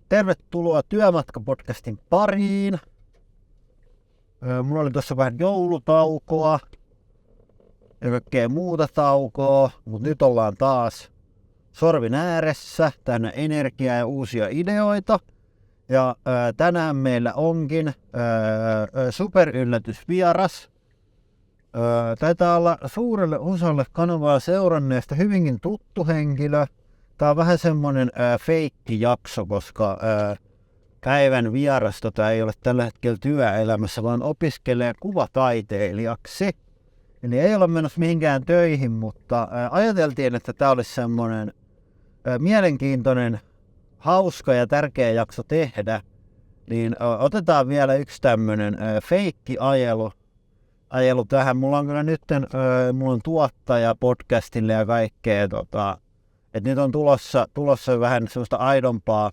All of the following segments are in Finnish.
Tervetuloa Työmatka-podcastin pariin. Mulla oli tuossa vähän joulutaukoa ja kaikkea muuta taukoa, mutta nyt ollaan taas sorvin ääressä, täynnä energiaa ja uusia ideoita. Ja tänään meillä onkin superyllätysvieras. Taitaa olla suurelle osalle kanavaa seuranneesta hyvinkin tuttu henkilö. Tää on vähän semmonen feikkijakso, koska päivän vieras ei ole tällä hetkellä työelämässä, vaan opiskelee kuvataiteilijaksi. Eli ei ole menossa mihinkään töihin, mutta ajateltiin, että tää olisi semmonen mielenkiintoinen, hauska ja tärkeä jakso tehdä. Niin otetaan vielä yksi tämmönen feikkiajelu tähän. Mulla on kyllä nyt mulla on tuottaja podcastille ja kaikkea. Et nyt on tulossa vähän semmoista aidompaa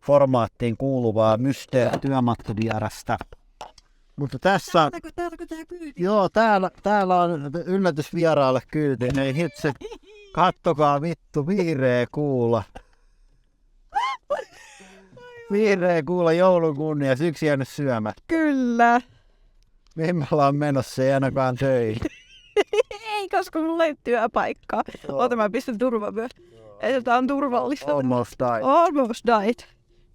formaattiin kuuluvaa työmatkavierasta. Mutta tässä joo, täällä on yllätysvieraalle kyyti. Ei hitse, kattokaa vittu, vihreä kuula. Vihreä kuula joulun kunnia, yksi jäänyt syömään. Kyllä. Mihin me ollaan menossa, ei ainakaan töihin. Ei, koska mulla ei työpaikkaa. Oota, mä pistän turvan myös. Tää on turvallista. Almost died. Almost died.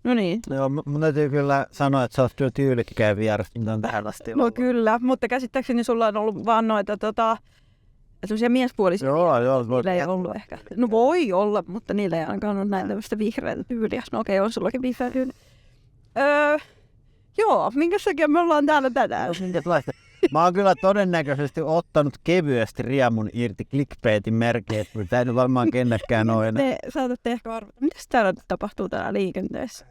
No niin. Joo, mun täytyy kyllä sanoa, että sä oot kyllä tyylikkään vieras, mitä on tähän asti ollut. No kyllä, mutta käsittääkseni sulla on ollut vaan noita semmosia miespuolisia. Joo. Niillä ei ollut ehkä. No voi olla, mutta niillä ei ainakaan ole näin tämmöistä vihreätä tyyliä. No okei, on sullakin vihreä tyyli. Joo, minkä takia me ollaan täällä tänään? Mä oon kyllä todennäköisesti ottanut kevyesti riemun irti clickbaitin merkeet, mutta tää ei nyt varmaan kennekään ole enää. Te saatatte ehkä arvata. Mitäs täällä nyt tapahtuu täällä liikenteessä?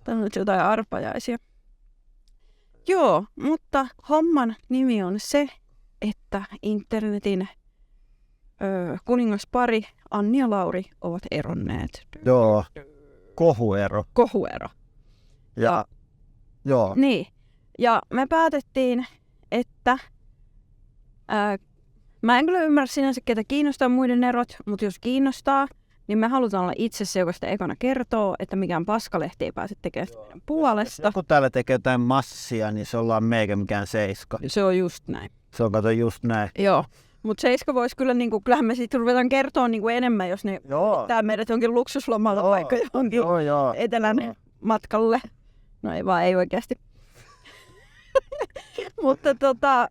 Täällä on nyt jotain arpajaisia. Joo, mutta homman nimi on se, että internetin kuningaspari Anni ja Lauri ovat eronneet. Joo, kohuero. Kohuero. Ja joo. Niin, ja me päätettiin, että mä en kyllä ymmärrä sinänsä, ketä kiinnostaa muiden erot, mutta jos kiinnostaa, niin me halutaan olla itse se, joka sitä ekana kertoo, että mikään paskalehti ei pääse tekemään meidän puolesta. Kun täällä tekee jotain massia, niin se ollaan meikä mikään seiska. Se on just näin. Se on kato just näin. Joo, mutta seiska voisi kyllä, kyllähän me sitten ruvetaan kertoa enemmän, jos ne pitää meidät jonkin luksuslomalla vaikka johonkin etelän matkalle. No ei oikeasti. Mutta oota,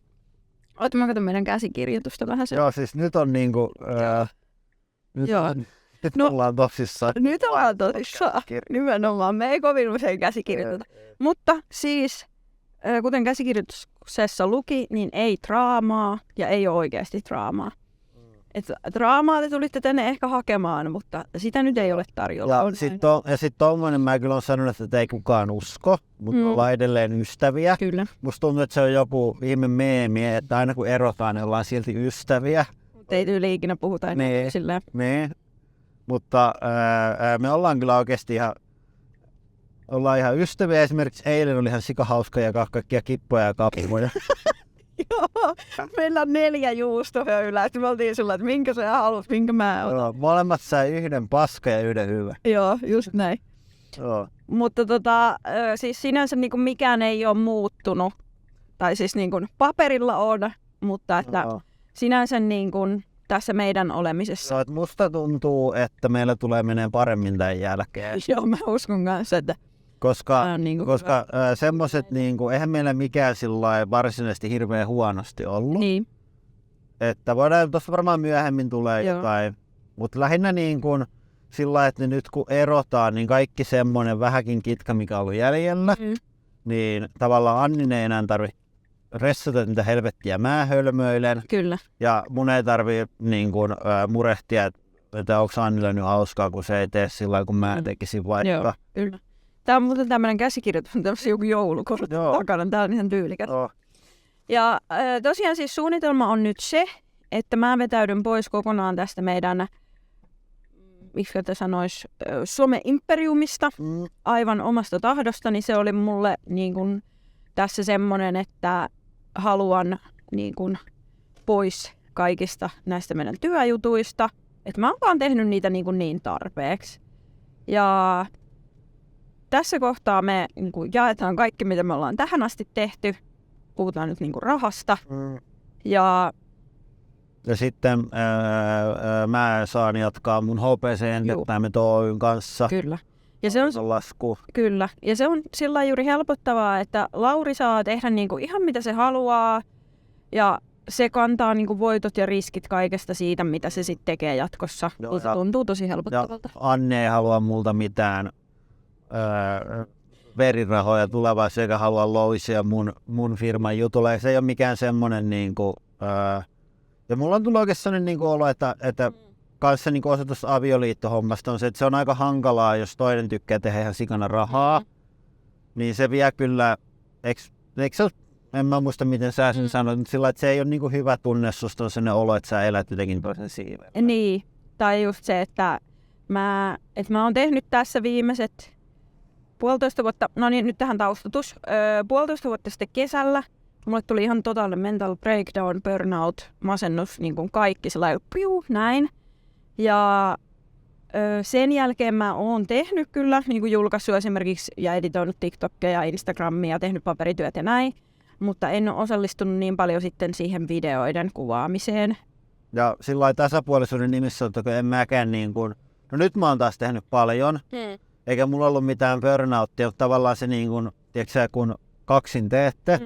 mä katson meidän käsikirjoitusta vähän sen. Joo, siis nyt on nyt ollaan tosissaan. Nyt ollaan tosissaan. Nimenomaan, me ei kovin usein käsikirjoiteta. Mutta siis, kuten käsikirjoituksessa luki, niin ei draamaa ja ei ole oikeasti draamaa. Draamaa te tulitte tänne ehkä hakemaan, mutta sitä nyt ei ole tarjolla. Ja sitten tommonen mä kyllä olen sanonut, että ei kukaan usko, mutta ollaan edelleen ystäviä. Kyllä. Musta tuntuu, että se on joku viime meemi, että aina kun erotaan, niin ollaan silti ystäviä. Mutta ei tyyli ikinä puhuta enää silleen. Niin. Mutta me ollaan kyllä oikeasti ihan ystäviä. Esimerkiksi eilen oli ihan sikahauska jakaa kaikkia kippoja ja kapimoja. Joo, meillä on 4 juustohöylää. Me oltiin sulla, että minkä sä haluat, minkä mä otan. Joo, molemmat sai yhden paska ja yhden hyvä. Joo, just näin. Joo. Mutta siis sinänsä mikään ei ole muuttunut. Tai siis paperilla on, mutta että sinänsä tässä meidän olemisessa. Joo, musta tuntuu, että meillä tulee menee paremmin tämän jälkeen. Joo, mä uskon kanssa, että koska semmoset eihän meillä mikään sillai varsinaisesti hirveän huonosti ollut. Niin. Että voidaan tuossa varmaan myöhemmin tulee jotain. Mutta lähinnä sillä että nyt kun erotaan, niin kaikki semmonen vähäkin kitka, mikä on ollut jäljellä, niin tavallaan Annin ei enää tarvitse ressata niitä helvettiä mä hölmöilen. Kyllä. Ja mun ei tarvii murehtia, että onko Annilla nyt hauskaa, kun se ei tee sillä lailla, kun mä tekisin vaikka. Joo, kyllä. Tää on muuten tämmönen käsikirjoitus, tämmöisen joku joulukortti takana. Tää on ihan tyylikäs. Ja tosiaan siis suunnitelma on nyt se, että mä vetäydyn pois kokonaan tästä meidän, miksi sanois, some-imperiumista aivan omasta tahdostani. Se oli mulle tässä semmonen, että haluan pois kaikista näistä meidän työjutuista. Että mä oon vaan tehnyt niitä niin tarpeeksi. Ja tässä kohtaa me niin kuin jaetaan kaikki, mitä me ollaan tähän asti tehty. Puhutaan nyt niin kuin rahasta. Ja sitten mä saan jatkaa mun HPC Entertainment Oyn kanssa. Kyllä. Ja se on lasku. Kyllä. Ja se on sillä juuri helpottavaa, että Lauri saa tehdä niinku ihan mitä se haluaa. Ja se kantaa niinku voitot ja riskit kaikesta siitä, mitä se sitten tekee jatkossa. Se tuntuu tosi helpottavalta. Ja Anne ei halua multa mitään verirahoja tulevaisuudessa, eikä halua louisia mun firman jutulle. Se ei ole mikään semmoinen niinku... ja mulla on tullut oikein sellainen niinku olo, että kanssa niinku osoitus avioliittohommasta on se, että se on aika hankalaa, jos toinen tykkää tehdä ihan sikana rahaa. Niin se vie kyllä... Eikö se ole, en mä muista miten sä sen sanoit, mutta sillä että se ei ole niinku hyvä tunne, susta on sellainen olo, että sä elät jotenkin toisen siivellä. Niin, tai just se, että mä oon tehnyt tässä viimeiset 1,5 vuotta, no niin nyt tähän taustatus, 1,5 vuotta sitten kesällä, mulle tuli ihan totaalinen mental breakdown, burnout, masennus, niin kuin kaikki sellainen näin. Ja sen jälkeen mä oon tehnyt kyllä, niin kuin julkaissut esimerkiksi ja editoinut TikTokia ja Instagramia, tehnyt paperityöt ja näin, mutta en ole osallistunut niin paljon sitten siihen videoiden kuvaamiseen. Ja sillä lailla tasapuolisuuden nimissä, että en mäkään niin kuin, no nyt mä oon taas tehnyt paljon, eikä mulla ollut mitään burnouttia, mutta tavallaan se niin kuin, tiedätkö kun kaksin teette,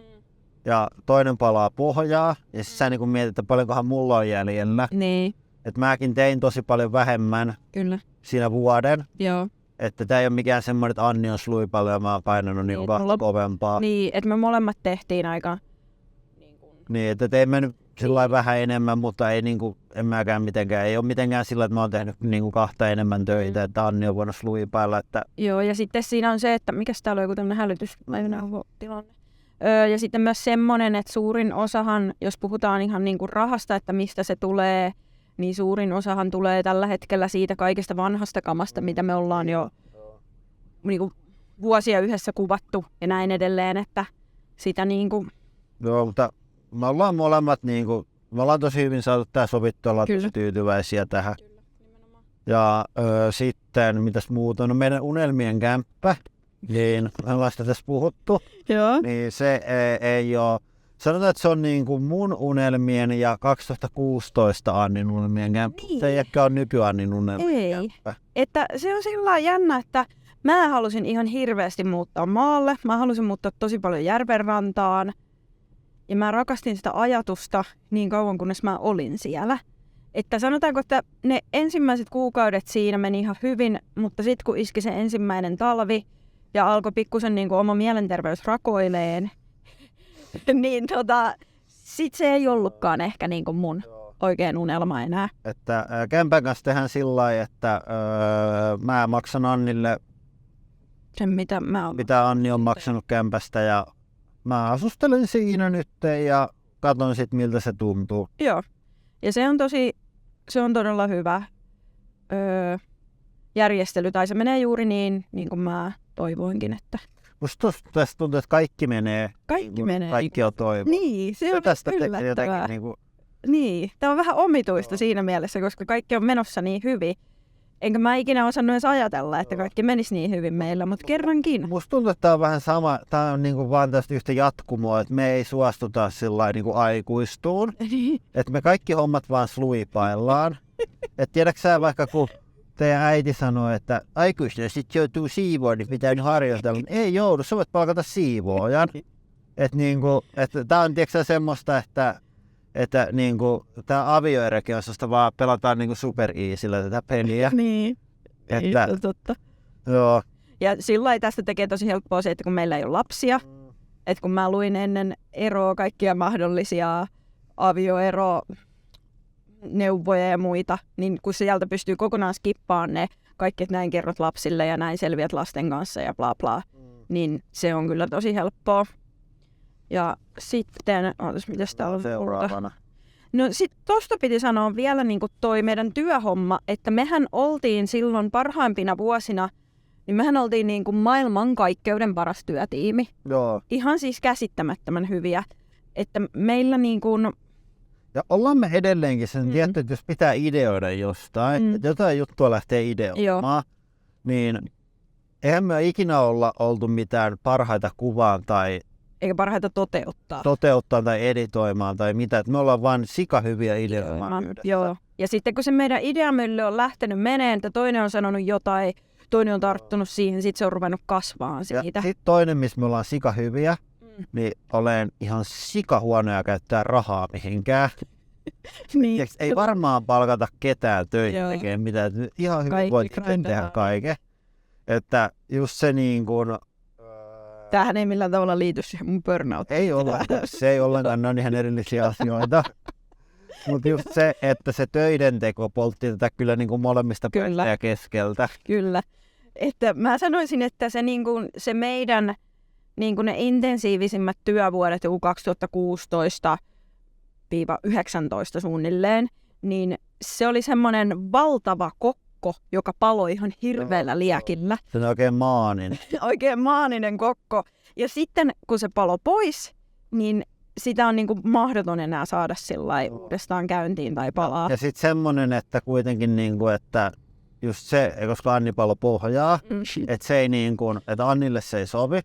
ja toinen palaa pohjaa, ja siis sä niin kuin mietit, että paljonkohan mulla on jäljellä. Niin. Että mäkin tein tosi paljon vähemmän Kyllä. siinä vuoden. Joo. Että tää ei ole mikään semmoinen, että Anni on sluipalla ja mä oon painanut niin kahta kovempaa. Niin, että me molemmat tehtiin aika... Niin, että teimme nyt sillä vähän enemmän, mutta ei niinku, en mäkään mitenkään, ei ole mitenkään sillä, että mä oon tehnyt niinku 2 enemmän töitä, että Anni on voinut sluipailla. Että... Joo, ja sitten siinä on se, että mikäs täällä on joku tämmönen hälytystilanne. Ja sitten myös semmonen, että suurin osahan, jos puhutaan ihan niinku rahasta, että mistä se tulee, niin suurin osahan tulee tällä hetkellä siitä kaikesta vanhasta kamasta, mitä me ollaan jo niinku vuosia yhdessä kuvattu ja näin edelleen, että sitä niinku... Joo, mutta me ollaan molemmat niinku, me ollaan tosi hyvin saatu tää sovittua, ollaan tosi tyytyväisiä tähän. Kyllä, nimenomaan. Ja sitten, mitäs muuta, no meidän unelmien kämppä, niin me ollaan sitä tässä puhuttu, Joo. niin se ei ole... Sanotaan, että se on niin kuin mun unelmien ja 2016 Annin unelmien kämppä. Niin. Se ei ehkä ole nyky-Annin unelmien kämppä. Että se on sillä jännä, että mä halusin ihan hirveästi muuttaa maalle. Mä halusin muuttaa tosi paljon järvenrantaan. Ja mä rakastin sitä ajatusta niin kauan, kunnes mä olin siellä. Että sanotaanko, että ne ensimmäiset kuukaudet siinä meni ihan hyvin, mutta sitten kun iski se ensimmäinen talvi ja alkoi pikkusen niin kuin oma mielenterveys rakoileen, niin sit se ei ollutkaan ehkä niin kuin mun oikein unelma enää. Että kämpän kanssa tehdään sillä lailla, että mä maksan Annille sen mitä Anni on maksanut kämpästä ja mä asustelen siinä nyt ja katon sit miltä se tuntuu. Joo. Ja se on todella hyvä järjestely, tai se menee juuri niin kuin mä toivoinkin, että... Musta tästä tuntuu, että kaikki menee. Kaikki on toivo. Niin, se on tästä yllättävää. Niin, niin, tämä on vähän omituista siinä mielessä, koska kaikki on menossa niin hyvin. Enkä mä ikinä osannut edes ajatella, että kaikki menisi niin hyvin meillä, mutta kerrankin. Musta tuntuu, että tämä on vähän sama, tämä on niinku vaan tästä yhtä jatkumoa, että me ei suostuta sillä niinku aikuistuun. Että me kaikki hommat vaan sluipaillaan. Että tiedätkö sä vaikka kun teidän äiti sanoo, että aikuisena sit joutuu siivoon, niin pitää nyt harjoitella. Ei joudu, sä voit palkata siivoojan. Että niinku, tää on tiedätkö semmoista, että niinku, tää avioerokin on sellaista vaan pelataan niinku super easyllä tätä peliä. Niin, että, totta. Joo. Ja sillä tästä tekee tosi helppoa se, että kun meillä ei ole lapsia, että kun mä luin ennen eroa kaikkia mahdollisia avioero-neuvoja ja muita, niin kun sieltä pystyy kokonaan skippaamaan ne kaikki, että näin kerrot lapsille ja näin selviät lasten kanssa ja bla bla, niin se on kyllä tosi helppoa. Ja sitten, mitäs täällä on seuraavana? No sit tosta piti sanoa vielä niin kuin toi meidän työhomma, että mehän oltiin silloin parhaimpina vuosina, niin mehän oltiin niin kuin maailmankaikkeuden paras työtiimi. Joo. Ihan siis käsittämättömän hyviä. Että meillä niin kuin... Ja ollaan me edelleenkin sen tietty, että jos pitää ideoida jostain, että jotain juttua lähtee ideoimaan, niin eihän me ikinä olla oltu mitään parhaita kuvaan tai Eikä parhaita toteuttaa tai editoimaan tai mitä. Et me ollaan vain sikahyviä ideoimaan yhdessä. Joo. Ja sitten kun se meidän ideamylly on lähtenyt meneen, että toinen on sanonut jotain, toinen on tarttunut siihen, sitten se on ruvennut kasvaan siitä. Ja sitten toinen, missä me ollaan sikahyviä, niin olen ihan sikahuonoja käyttää rahaa mihinkään. Niin. Ei varmaan palkata ketään töitä tekemään mitään. Ihan hyvin voit tehdä kaiken. Että just se niin kuin... Tämähän ei millään tavalla liity siihen mun burnout. Ei ole. Se ei ollenkaan, ne on ihan erillisiä asioita. Mutta just se, että se töiden teko poltti tätä kyllä niin kuin molemmista päästä ja keskeltä. Kyllä. Että mä sanoisin, että se, niin kuin, se meidän niin kuin ne intensiivisimmät työvuodet joku 2016-19 suunnilleen, niin se oli semmoinen valtava kokko, joka paloi ihan hirveällä liekillä. Se on oikein maaninen. Oikein maaninen kokko. Ja sitten kun se palo pois, niin sitä on niin kuin mahdoton enää saada sillai uudestaan käyntiin tai palaa. Ja sitten semmoinen, että kuitenkin, niin kuin, että just se, koska Anni palo pohjaa, että se ei niin kuin, että Annille se ei sovi,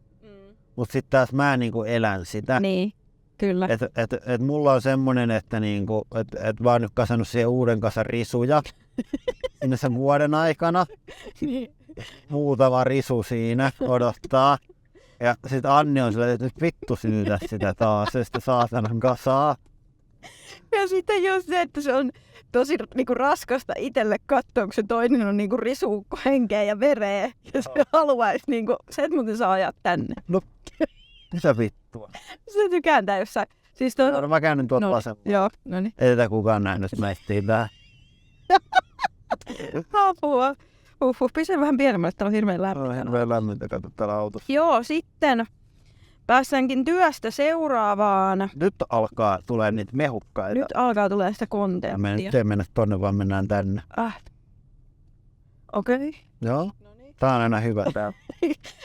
mutta sitten taas mä niin kuin elän sitä. Niin, kyllä. Et mulla on semmoinen, että niinku, et mä oon nyt kasannut siihen uuden kasan risuja sinne sen vuoden aikana. Niin. Muutama risu siinä odottaa. Ja sit Anni on silleen, että nyt vittu synnytä sitä taas, sitä saatanan kasaa. Ja sitten just se, että se on tosi niinku raskasta itselle katsoa, kun se toinen on niinku risuukko henkeä ja vereä. Ja se haluaisi niinku, se et muuten saa ajaa tänne. No, mitä vittua? Se tykääntää jossain. Siis No, mä käännyn tuolta vasemmalla. Joo, no niin. Ei tätä kukaan nähnyt, että mä ettiin tää. Apua. Pise vähän pienemmälle, täällä on hirveän lämmintä. On hirveän lämmintä, katso täällä autossa. Joo, sitten päästäänkin työstä seuraavaan. Nyt alkaa tulee niitä mehukkaita. Nyt alkaa tulee sitä Me kontenttia. nyt ei mennä tonne, vaan mennään tänne. Okei. Okay. Joo. Tää on aina hyvä tää.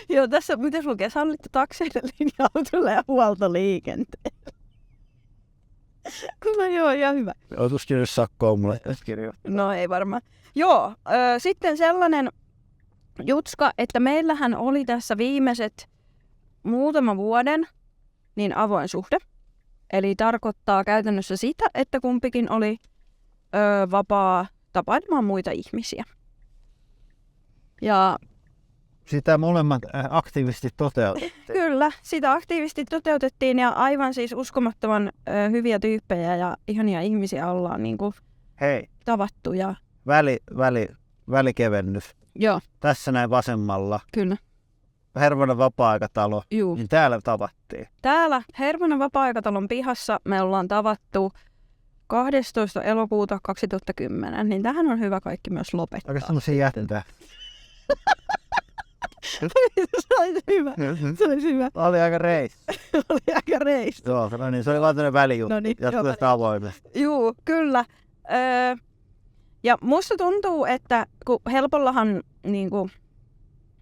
Joo, tässä miten lukee sallittu takseille, linja-autolle ja huoltoliikenteelle. No joo, ihan hyvä. Otus kirjoittaa sakkoa mulle tässä kirjoittaa. No ei varmaan. Joo, sitten sellainen jutska, että meillähän oli tässä viimeiset muutaman vuoden niin avoin suhde. Eli tarkoittaa käytännössä sitä, että kumpikin oli vapaa tapailemaan muita ihmisiä. Ja sitä molemmat aktiivisesti toteutettiin. Kyllä, sitä aktiivisesti toteutettiin ja aivan siis uskomattoman hyviä tyyppejä ja ihania ihmisiä ollaan niin kuin tavattu. Ja... Välikevennys. Joo. Tässä näin vasemmalla. Kyllä. Hervonen vapaa-aikatalo. Juu. Niin täällä tavattiin. Täällä Hervonen vapaa-aikatalon pihassa me ollaan tavattu 12. elokuuta 2010, niin tähän on hyvä kaikki myös lopettaa. Oikeastaan semmosia jättää. Se olisi hyvä. Se olisi hyvä. Oli aika reissu. Oli aika reissu. Joo, no niin, se oli vaan tämmönen välijuttu. No niin, jatkuu sitä avoimesti. Juu, kyllä. Ja musta tuntuu, että kun helpollahan niin kuin,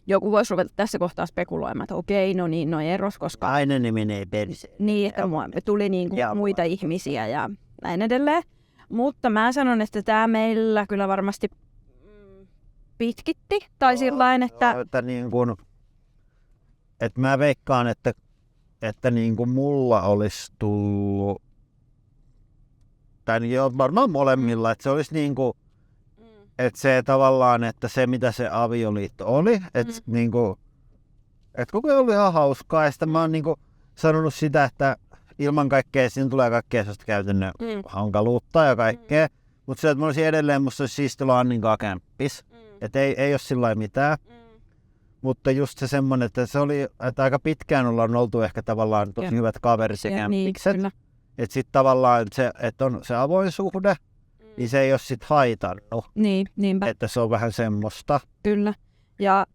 joku voisi ruveta tässä kohtaa spekuloimaan, että okei, no niin, noi eros, koska... Aina ne menee perseen. Niin, että tuli niin kuin muita ihmisiä ja näin edelleen. Mutta mä sanon, että tämä meillä kyllä varmasti pitkitti. Tai sillain, että... Joo, että niin kuin... Että mä veikkaan, että niin kuin mulla olisi tullut... Tai niin varmaan molemmilla, että se olisi niin kuin... Että se tavallaan, että se mitä se avioliitto oli, että niinku, että koko ajan oli ihan hauskaa ja sitten mä oon niinku sanonut sitä, että ilman kaikkea siinä tulee kaikkea sellaista käytännön hankaluutta ja kaikkea, mutta se, että mä olisin edelleen, musta olisi siistiä olla Annin kanssa kämppis, että ei ole sillä lailla mitään, mutta just se semmoinen, että se oli, että aika pitkään ollaan oltu ehkä tavallaan tosi hyvät kaverit ja kämppikset, että sitten tavallaan se, että on se avoin suhde, niin se ei ole sit haitannut, niin, niinpä. Että se on vähän semmoista. Kyllä. Ja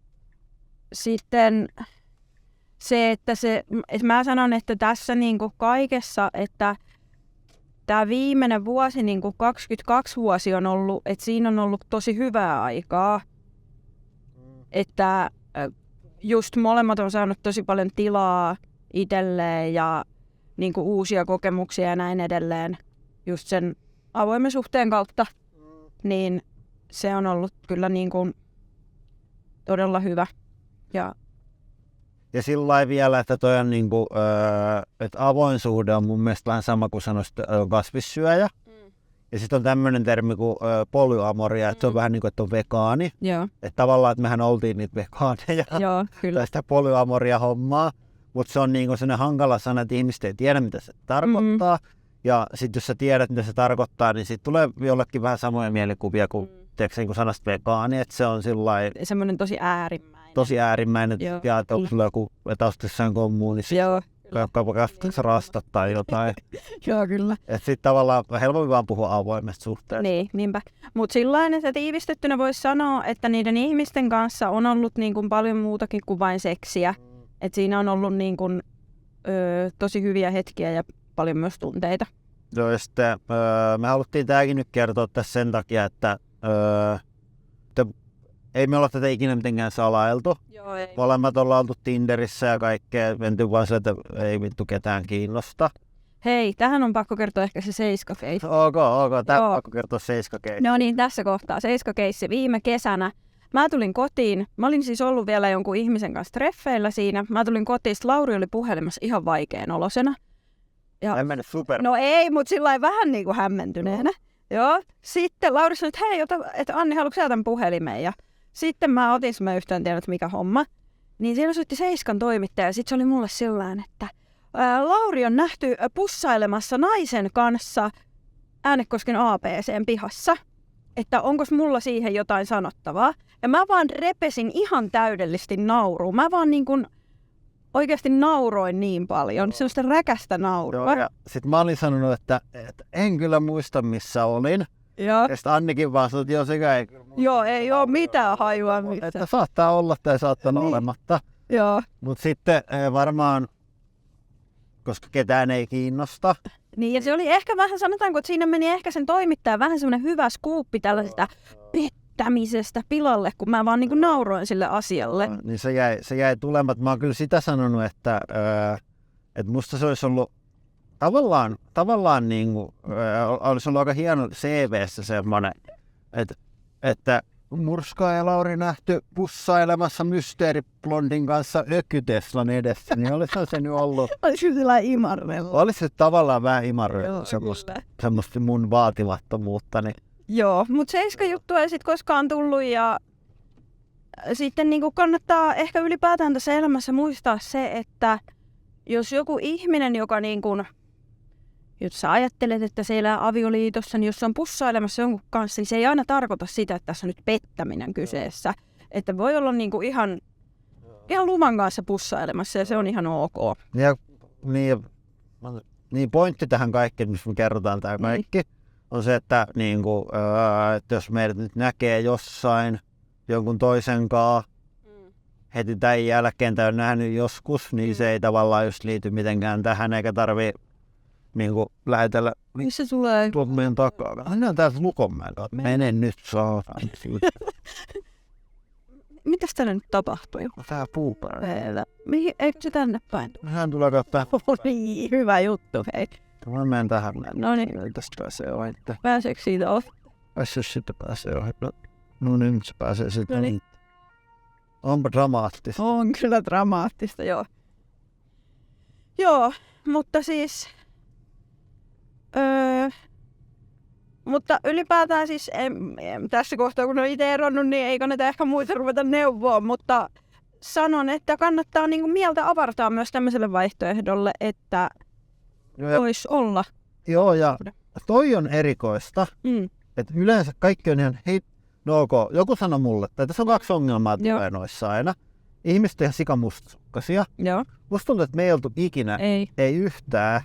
sitten se, että mä sanon, että tässä niinku kaikessa, että tämä viimeinen vuosi, niinku 22 vuosi on ollut, että siinä on ollut tosi hyvää aikaa. Että just molemmat on saanut tosi paljon tilaa itselleen ja niinku uusia kokemuksia ja näin edelleen. Just sen avoimen suhteen kautta, niin se on ollut kyllä niin kuin todella hyvä. Ja sillä lailla vielä, että toi on niinku, että avoin suhde on mun mielestä vähän sama kuin sanoisit kasvissyöjä. Ja sitten on tämmöinen termi kuin polyamoria, että se on vähän niin kuin, että on vegaani. Joo. Että tavallaan, että mehän oltiin niitä vegaaneja. Joo, kyllä. Tai sitä polyamoria hommaa. Mutta se on niinku sellainen hankala sana, että ihmiset ei tiedä, mitä se tarkoittaa. Ja sitten jos sä tiedät, mitä se tarkoittaa, niin sitten tulee jollekin vähän samoja mielikuvia kuin niin sanasta vegaani. Että se on sillai... semmoinen tosi äärimmäinen. Tosi äärimmäinen, ja että onko sulla joku etäustessään kommunissa. Joo. Kasvatko rastat tai jotain. Joo, kyllä. Että sitten tavallaan helpommin vaan puhua avoimesta suhteesta. Niin, niinpä. Mutta sillain, että tiivistettynä voisi sanoa, että niiden ihmisten kanssa on ollut niin kuin paljon muutakin kuin vain seksiä. Että siinä on ollut niin kuin, tosi hyviä hetkiä ja paljon myös tunteita. Joo, ja sitten me haluttiin tämäkin nyt kertoa tässä sen takia, että ei me olla tätä ikinä mitenkään salailtu. Joo, ei. Molemmat ollaan oltu Tinderissä ja kaikkea. Menty vaan sieltä, että ei vittu ketään kiinnosta. Hei, tähän on pakko kertoa ehkä se seiskakeissi. Ok. Tää on pakko kertoa seiskakeissi. No niin, tässä kohtaa seiskakeissi. Viime kesänä mä tulin kotiin. Mä olin siis ollut vielä jonkun ihmisen kanssa treffeillä siinä. Mä tulin kotiin, Lauri oli puhelimessa ihan vaikean olosena. Ja... En mennyt super. No ei, mutta sillä vähän niin kuin hämmentyneenä. Joo. Sitten Lauri sanoi, että hei, että Anni, haluatko sä tämän puhelimeen? Ja sitten mä otin, mä yhtään tiedä, mikä homma. Niin siellä soitti Seiskan toimittaja ja sitten se oli mulle sillään, että Lauri on nähty pussailemassa naisen kanssa Äänekosken ABC:n pihassa. Että onko mulla siihen jotain sanottavaa. Ja mä vaan repesin ihan täydellisesti nauruun. Mä vaan niin kuin oikeasti nauroin niin paljon. Sellaista räkästä naurua. Ja sitten mä olin sanonut, että en kyllä muista missä olin. Joo. Ja sitten Annikin vaan sanoi, että joo, sekä ei kyllä muista. Joo, ei ole mitään hajua. Että saattaa olla tai saattaa niin olematta. Joo. Mutta sitten varmaan, koska ketään ei kiinnosta. Niin, ja se oli ehkä vähän, sanotaanko, että siinä meni ehkä sen toimittaja vähän semmoinen hyvä skuuppi tällaisesta pettämisestä pilalle, kun mä vaan niin kuin nauroin sille asialle. Niin se jäi tulematta. Mä oon kyllä sitä sanonut, että musta se olisi ollut tavallaan niin kuin, olisi ollut aika hieno CV:ssä semmoinen, että Murska ja Lauri nähty pussailemassa mysteeriblondin kanssa ökyteslan edessä, niin olisi se nyt ollut. Olisi se sellainen imarrella. Olisi se tavallaan vähän imarrella semmoista mun vaatimattomuutta. Niin. Joo, mutta seiska-juttua ei sitten koskaan tullut ja sitten niinku kannattaa ehkä ylipäätään tässä elämässä muistaa se, että jos joku ihminen, joka niin kuin, jos sä ajattelet, että se elää avioliitossa, niin jos se on pussailemassa jonkun kanssa, niin se ei aina tarkoita sitä, että tässä on nyt pettäminen kyseessä. Että voi olla niin kuin ihan luvan kanssa pussailemassa ja se on ihan ok. Ja niin pointti tähän kaikkeen, missä me kerrotaan tämä kaikki, on se, että, niin kuin, että jos meidät nyt näkee jossain jonkun toisen kanssa heti tämän jälkeen tai on nähnyt joskus, niin se ei tavallaan just liity mitenkään tähän, eikä tarvii niin kuin lähetellä. Missä tulee? Tuolta meidän takaa. Mennään täältä Lukonmäellä. Mene nyt, saatan. Mitäs täällä nyt tapahtuu? Tää puupäivä. Eikö se tänne päin? Hän tulee katsomaan. Niin, hyvä juttu, hei. Mä menen tähän. No niin. Tästä pääsee ohi. Pääseekö siitä ohi? Jos sitten pääsee ohi. No niin, se pääsee sitten. No niin. Onpa dramaattista. On kyllä dramaattista, joo. Joo, mutta siis... mutta ylipäätään siis, tässä kohtaa kun on itse eronnut, niin ei kannata ehkä muita ruveta neuvoa, mutta sanon, että kannattaa niinku mieltä avartaa myös tämmöiselle vaihtoehdolle, että voisi olla. Joo, ja toi on erikoista, että yleensä kaikki on ihan, no ok, joku sanoi mulle, että tässä on 2 ongelmaa tulee noissa aina. Ihmiset on ihan sikamustasukkaisia. Joo. Musta tuntuu, että me ei oltu ikinä, ei yhtään.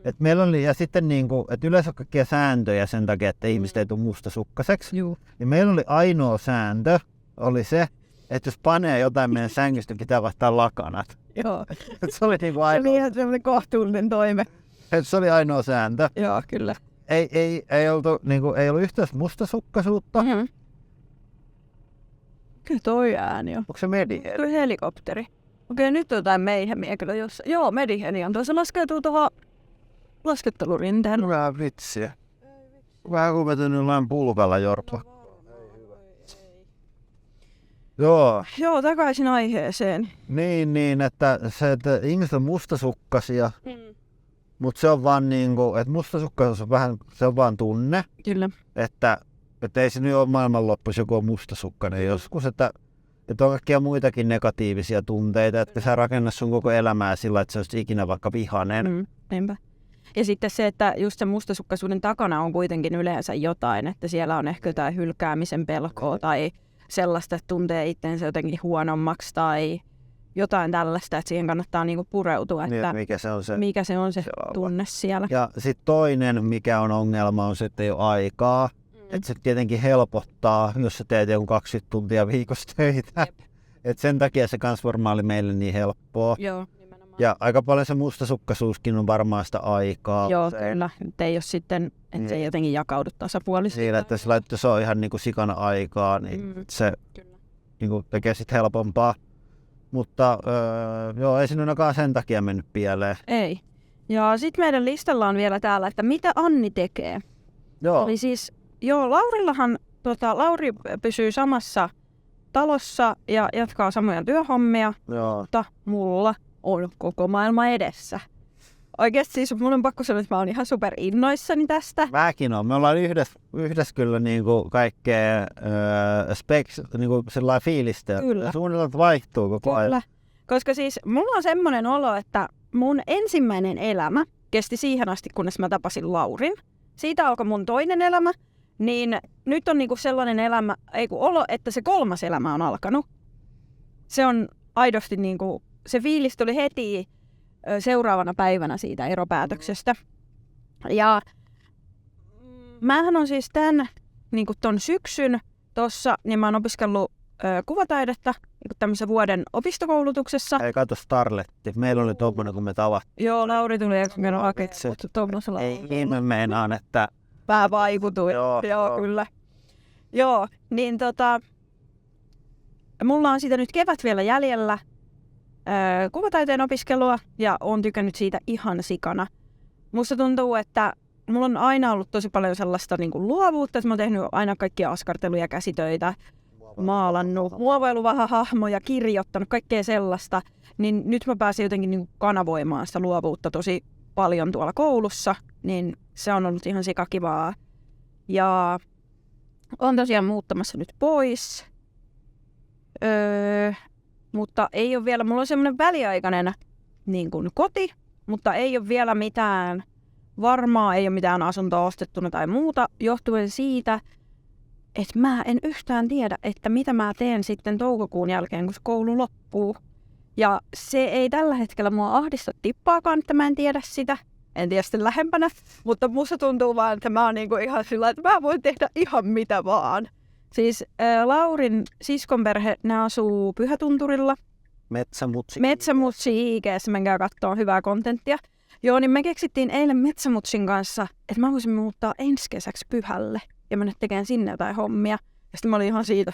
Et meillä oli, ja sitten niinku, että yleensä on kaikkia sääntöjä sen takia, että ihmiset ei tule mustasukkaseksi. Niin meillä oli ainoa sääntö, oli se, että jos panee jotain meidän sängystä, pitää vaihtaa lakanat. Joo. Se oli niinku ainoa. Se oli ihan semmoinen kohtuullinen toime. Se oli ainoa sääntö. Joo, kyllä. Ei ollut yhtään mustasukkaisuutta. Kyllä toi ääni on. Onko se Mediheli? Tuo helikopteri. Okei, nyt on jotain meihemiä kyllä jossain. Joo, Mediheli on. Tuossa laskeutuu tuohon laskettelurinteen. Hyvää vitsiä. Vähän kuin vetänyt jollain pulkalla jorpa. Joo, takaisin aiheeseen. Niin, että ihmiset on mustasukkaisia, mutta se on vaan niinku, että mustasukkaisuus on vähän, se on vaan tunne. Kyllä. Että ei se nyt ole maailmanloppu, jos joku on mustasukkainen joskus, että on kaikkia muitakin negatiivisia tunteita, että sä rakennat sun koko elämää sillä, että sä olisit ikinä vaikka vihainen. Niinpä. Ja sitten se, että just sen mustasukkaisuuden takana on kuitenkin yleensä jotain, että siellä on ehkä jotain hylkäämisen pelkoa tai sellaista, että tuntee itsensä jotenkin huonommaksi tai jotain tällaista, että siihen kannattaa niinku pureutua, että mikä se on se tunne siellä. Ja sitten toinen, mikä on ongelma, on se, että ei ole aikaa. Että se tietenkin helpottaa, jos sä teet joku 20 tuntia viikossa töitä. Et sen takia se kans varmaan oli meille niin helppoa. Joo, nimenomaan. Ja aika paljon se mustasukkaisuuskin on varmaan sitä aikaa. Joo, kyllä. Et ei ole sitten, että se ei jotenkin jakaudu tasapuolisesti. Siinä, että se on ihan niinku sikana aikaa, niin se niinku tekee sit helpompaa. Mutta ei siinä ainakaan sen takia mennyt pieleen. Ei. Ja sitten meidän listalla on vielä täällä, että mitä Anni tekee. Joo. Eli siis, Laurillahan, Lauri pysyy samassa talossa ja jatkaa samoja työhommia, mutta mulla on koko maailma edessä. Oikeesti siis mun on pakko sanoa, että mä oon ihan super innoissani tästä. Mäkin on. Me ollaan yhdessä kyllä niinku kaikkea niinku sellainen fiilistä. Kyllä. Suunnitelmat vaihtuu koko ajan. Kyllä. Koska siis mulla on semmoinen olo, että mun ensimmäinen elämä kesti siihen asti, kunnes mä tapasin Laurin. Siitä alkoi mun toinen elämä. Niin nyt on niinku sellainen olo, että se kolmas elämä on alkanut. Se on aidosti niinku, se fiilis tuli heti seuraavana päivänä siitä eropäätöksestä. Ja mähän on siis niinku ton syksyn tossa, niin mä oon opiskellut kuvataidetta niinku tämmöisessä vuoden opistokoulutuksessa. Ei kato Starletti. Meillä oli tommonen, kun me tavattiin. Joo, Lauri tuli ekan kerran hakemaan tommosella. Ei mä meinaan, että vähän vaikutui. Joo, kyllä. Joo, niin mulla on siitä nyt kevät vielä jäljellä kuvataiteen opiskelua ja oon tykännyt siitä ihan sikana. Musta tuntuu, että mulla on aina ollut tosi paljon sellaista niin kuin luovuutta, että mä oon tehnyt aina kaikkia askarteluja, käsitöitä, maalannut, muovaillut vähän hahmoja, kirjoittanut, kaikkea sellaista. Niin nyt mä pääsin jotenkin niin kuin kanavoimaan sitä luovuutta tosi paljon tuolla koulussa, niin se on ollut ihan sikakivaa. Ja on tosiaan muuttamassa nyt pois. Mutta ei ole vielä, mulla on semmoinen väliaikainen niin kuin koti, mutta ei ole vielä mitään, varmaa ei ole mitään asuntoa ostettuna tai muuta, johtuen siitä, että mä en yhtään tiedä, että mitä mä teen sitten toukokuun jälkeen, kun se koulu loppuu. Ja se ei tällä hetkellä mua ahdista tippaakaan, että mä en tiedä sitä. En tiedä sitten lähempänä, mutta musta tuntuu vaan, että mä oon niinku ihan sillä, että mä voin tehdä ihan mitä vaan. Siis Laurin siskonperhe, ne asuu Pyhätunturilla. Metsämutsi IG:ssä, menkää kattoo hyvää kontenttia. Joo, niin me keksittiin eilen Metsämutsin kanssa, että mä voisin muuttaa ensi kesäksi Pyhälle ja mennä tekemään sinne jotain hommia. Ja sitten mä olin ihan siitä,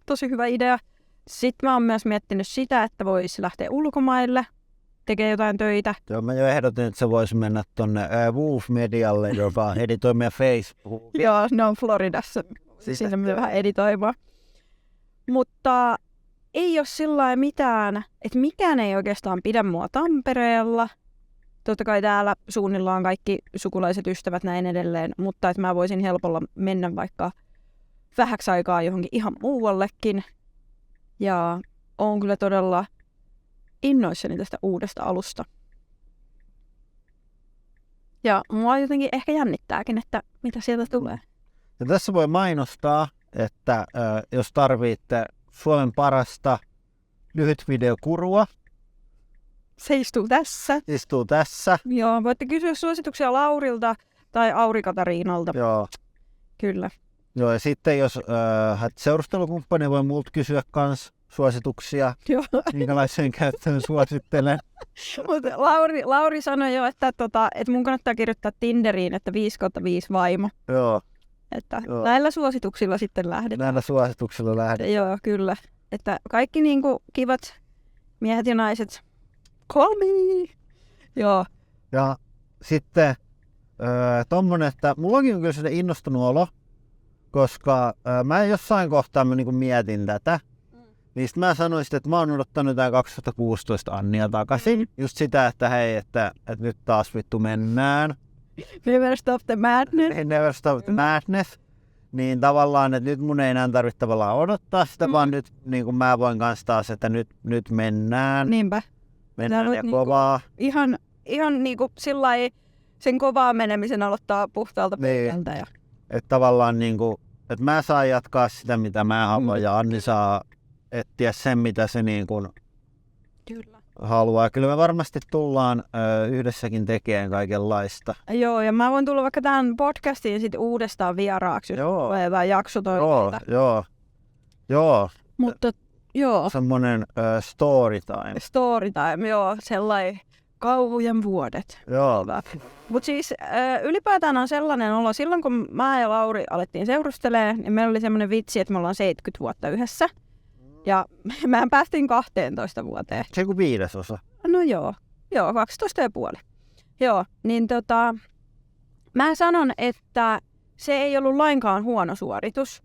tosi hyvä idea. Sitten mä oon myös miettinyt sitä, että voisi lähteä ulkomaille, tekee jotain töitä. Joo, mä jo ehdotin, että se voisi mennä tonne Woof Medialle, joka editoi meidän Facebook. Joo, ne on Floridassa. Siinä me vähän editoimaan. Mutta ei ole sillä mitään, että mikään ei oikeastaan pidä mua Tampereella. Totta kai täällä suunnillaan kaikki sukulaiset, ystävät, näin edelleen. Mutta että mä voisin helpolla mennä vaikka vähäksi aikaa johonkin ihan muuallekin. Ja oon kyllä todella innoissani tästä uudesta alusta. Ja mua jotenkin ehkä jännittääkin, että mitä sieltä tulee. Ja tässä voi mainostaa, että jos tarvitte Suomen parasta lyhytvideokurua. Se istuu tässä. Joo, voitte kysyä suosituksia Laurilta tai Auri-Katariinalta. Joo. Kyllä. Joo, ja sitten jos seurustelukumppani voi multa kysyä kans suosituksia, minkälaiseen käyttöön suosittelen. Mutta Lauri sanoi jo, että mun kannattaa kirjoittaa Tinderiin, että 5/5 vaimo. Joo. Että näillä suosituksilla sitten lähdetään. Joo, kyllä. Että kaikki niinku kivat miehet ja naiset, call me! Joo. Ja sitten tommonen, että mullakin on kyllä sellainen innostunut olo, koska mä jossain kohtaa niinku mietin tätä, Niin sit mä sanoin sit, että mä oon odottanut tää 2016 Annia takaisin. Just sitä, että hei, että nyt taas vittu mennään. Never stop the madness. Never stop the madness. Niin tavallaan, että nyt mun ei enää tarvitse tavallaan odottaa sitä, vaan nyt niin kuin mä voin kanssa taas, että nyt mennään. Niinpä. Mennään ja kovaa. Ihan niinku sillai sen kovaa menemisen aloittaa puhtaalta pöydältä. Ja... Että tavallaan niinku, että mä saan jatkaa sitä, mitä mä haluan, ja Anni saa etsiä sen, mitä se niinku haluaa. Kyllä me varmasti tullaan yhdessäkin tekemään kaikenlaista. Joo, ja mä voin tulla vaikka tähän podcastiin sit uudestaan vieraaksi, jos tulee jotain jaksotoimeita. Joo. Mutta joo. Semmonen story time. Story time, joo. Sellainen kauhujen vuodet. Joo. Mutta siis ylipäätään on sellainen olo, silloin kun mä ja Lauri alettiin seurustelemaan, niin meillä oli semmoinen vitsi, että me ollaan 70 vuotta yhdessä. Ja mehän päästiin 12 vuoteen. Se kuin 5/5. No joo, 12,5. Joo, niin mä sanon, että se ei ollut lainkaan huono suoritus.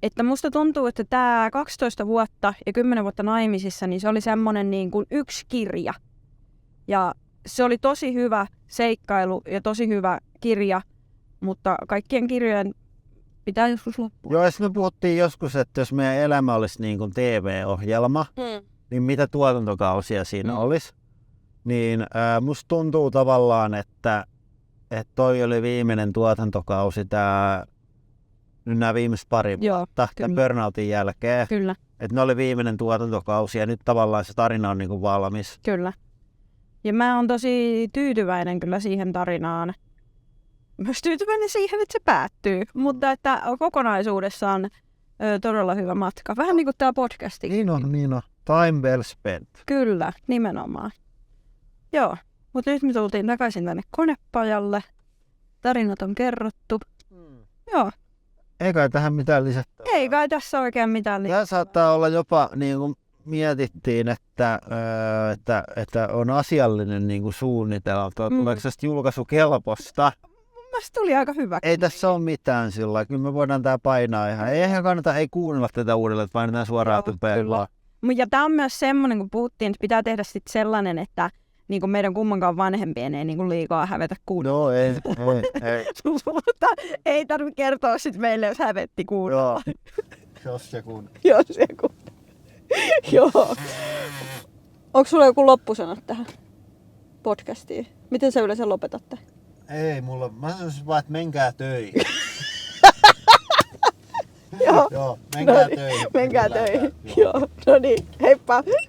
Että musta tuntuu, että tää 12 vuotta ja 10 vuotta naimisissa, niin se oli semmonen niin kuin yksi kirja. Ja se oli tosi hyvä seikkailu ja tosi hyvä kirja, mutta kaikkien kirjojen pitää joskus loppua. Joo, ja me puhuttiin joskus, että jos meidän elämä olisi niin kuin TV-ohjelma, niin mitä tuotantokausia siinä olisi. Niin musta tuntuu tavallaan, että toi oli viimeinen tuotantokausi, nyt nämä viimeiset pari vuotta tämän burnoutin jälkeen. Kyllä. Että ne oli viimeinen tuotantokausi ja nyt tavallaan se tarina on niin kuin valmis. Kyllä. Ja mä oon tosi tyytyväinen kyllä siihen tarinaan. Myös tyytyväinen siihen, että se päättyy. Mutta että kokonaisuudessaan todella hyvä matka. Vähän niin kuin tää podcasti. Niin on. Time well spent. Kyllä, nimenomaan. Joo, mutta nyt me tultiin takaisin tänne konepajalle. Tarinat on kerrottu. Joo. Ei kai tähän mitään lisättävää. Ei kai tässä oikein mitään lisättävää. Tämä saattaa olla jopa, niin kuin mietittiin, että on asiallinen niin kuin suunnitelma. Tuleeko tästä julkaisukelpoista? Mun mielestä tuli aika hyvä. Ei tässä ole mitään sillä. Kyllä me voidaan tää painaa ihan. Ei kannata kuunnella tätä uudelleen, että painetaan suoraan tupeen. Ja tämä on myös semmoinen, kun puhuttiin, että pitää tehdä sit sellainen, että niin kuin meidän kummankaan vanhempien ei niin kuin liikaa hävetä kuunnella. No ei. Mutta ei tarvitse kertoa sit meille, jos hävetti kuunnella. Joo. Jos ja kun. Joo. Onko sulla joku loppusanat tähän podcastiin? Miten sä yleensä lopetatte? Ei mulla. Mä sanoisin vaan, että menkää töihin. Joo. Joo, menkää töihin. Menkää töihin. Joo, no niin, heippa.